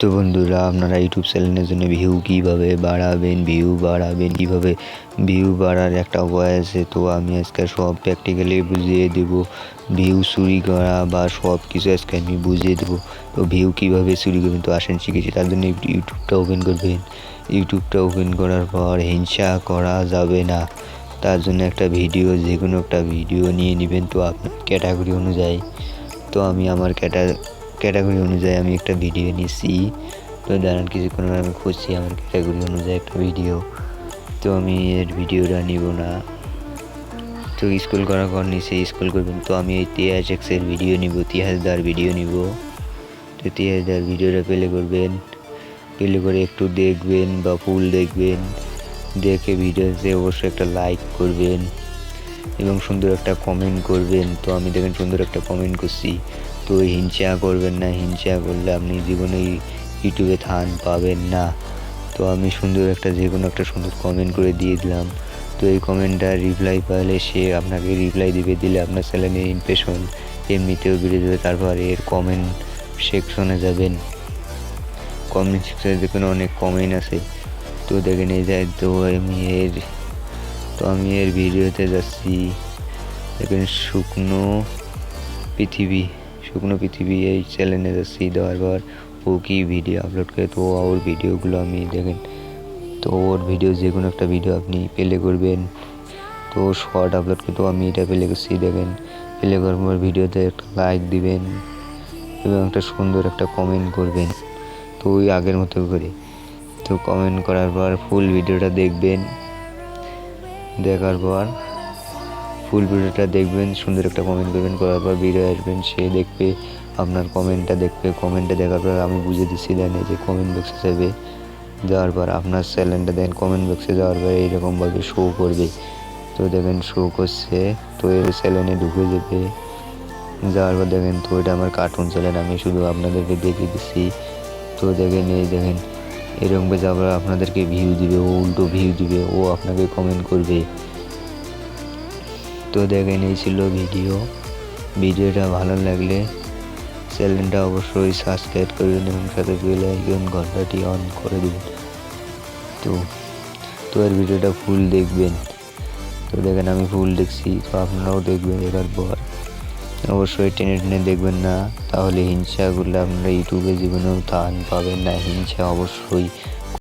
তো বন্ধুরা, আপনারা ইউটিউব চ্যানেলের জন্য ভিউ কীভাবে কীভাবে ভিউ বাড়ার একটা উপায় আছে। তো আমি আজকে সব প্র্যাকটিক্যালি বুঝিয়ে দেবো। ভিউ চুরি করা বা সব কিছু আজকে আমি বুঝিয়ে দেবো। তো ভিউ কীভাবে চুরি করবেন, তো আসেন শিখেছি। তার জন্য ইউটিউবটা ওপেন করবেন। ইউটিউবটা ওপেন করার পর হিংসা করা যাবে না। তার জন্য একটা ভিডিও, যে কোনো একটা ভিডিও নিয়ে নেবেন। তো আপনার ক্যাটাগরি অনুযায়ী, তো আমি আমার ক্যাটাগরি অনুযায়ী আমি একটা ভিডিও নিয়েছি। তো দাঁড়ান কিছুক্ষণ আমি খুঁজছি আমার ক্যাটাগরি অনুযায়ী একটা ভিডিও। তো আমি এর ভিডিওটা নিব না। তো স্ক্রল করার পর নিচে স্ক্রল করবেন। তো আমি এই তিয়াসের ভিডিও নিব, তিয়াসদার ভিডিও নিব। তো তিয়াসদার ভিডিওটা প্লে করবেন। প্লে করে একটু দেখবেন বা ফুল দেখবেন। দেখে ভিডিওতে অবশ্যই একটা লাইক করবেন এবং সুন্দর একটা কমেন্ট করবেন। তো আমি দেখেন সুন্দর একটা কমেন্ট করছি। তো হিংসা করবেন না, হিংসা করলে আপনি জীবনে ইউটিউবে থান পাবেন না। তো আমি সুন্দর একটা যে কোনো একটা সুন্দর কমেন্ট করে দিয়ে দিলাম। তো এই কমেন্টটা রিপ্লাই পেলে সে আপনাকে রিপ্লাই দিলে আপনার চ্যানেলের ইমপ্রেশন এমনিতেও বেড়ে যাবে। তারপর এর কমেন্ট সেকশনে যাবেন। কমেন্ট সেকশনে দেখুন অনেক কমেন্ট আছে। তো দেখে নিয়ে যায়। তো আমি এর ভিডিওতে যাচ্ছি। দেখেন শুকনো পৃথিবী এই চ্যানেলে যাচ্ছি। দেওয়ার পর ও কি ভিডিও আপলোড করে, তো ওর ভিডিওগুলো আমি দেখেন। তো ওর ভিডিও যে কোনো একটা ভিডিও আপনি প্লে করবেন। তো শর্ট আপলোড করে, তো আমি এটা প্লে করছি। দেখেন প্লে করার পর ভিডিওতে একটা লাইক দিবেন এবং একটা সুন্দর একটা কমেন্ট করবেন। তো ওই আগের মতো করে তো কমেন্ট করার পর ফুল ভিডিওটা দেখবেন। দেখার পর ফুল ভিডিওটা দেখবেন, সুন্দর একটা কমেন্ট করবেন। করার পর ভিডিও আসবেন, সে দেখবে আপনার কমেন্টটা দেখবে। কমেন্টটা দেখার পর আমি বুঝে দিচ্ছি, দেন এই যে কমেন্ট বক্সে যাবে। যাওয়ার পর আপনার চ্যানেলটা দেন কমেন্ট বক্সে যাওয়ার পর এইরকমভাবে শো করবে। তো দেখেন শো করছে। তো এই চ্যানেলে ঢুকে যাবে। যাওয়ার পর দেখেন, তো এটা আমার কার্টুন চ্যানেল, আমি শুধু আপনাদেরকে দেখিয়ে দিচ্ছি। তো দেখেন এরকমভাবে যাওয়ার আপনাদেরকে ভিউ দিবে, ও উল্টো ভিউ দিবে, ও আপনাকে কমেন্ট করবে। তো দেখেন এই ছিল ভিডিওটা ভালো লাগলে চ্যানেলটা অবশ্যই সাবস্ক্রাইব করবেন এবং সাথে বেল আইকন ঘন্টাটি অন করে দেবেন। তো এর ভিডিওটা ফুল দেখবেন। তো দেখেন আমি ফুল দেখছি, তো আপনারাও দেখবেন। দেখার পর অবশ্যই টেনে দেখবেন না, তাহলে হিংসা করলে আপনারা ইউটিউবে জীবনেও টান পাবেন না। হিংসা অবশ্যই